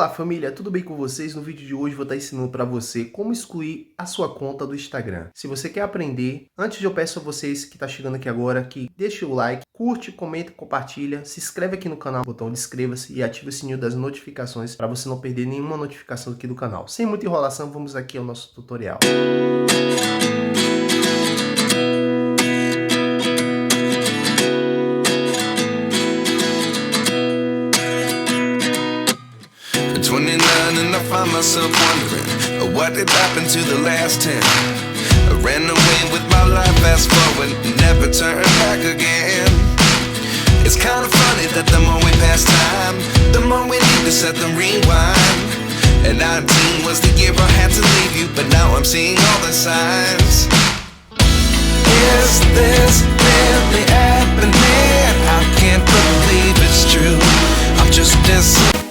Olá família, tudo bem com vocês? No vídeo de hoje vou estar ensinando para você como excluir a sua conta do Instagram. Se você quer aprender, antes eu peço a vocês que está chegando aqui agora que deixe o like, curte, comenta, compartilha, se inscreve aqui no canal, botão de inscreva-se e ative o sininho das notificações para você não perder nenhuma notificação aqui do canal. Sem muita enrolação, vamos aqui ao nosso tutorial. And I find myself wondering what did happen to the last 10. I ran away with my life, fast forward, never turn back again. It's kind of funny that the more we pass time, the more we need to set the rewind. And 19 was the year I had to leave you, but now I'm seeing all the signs. Is this really happening? I can't believe it's true. I'm just as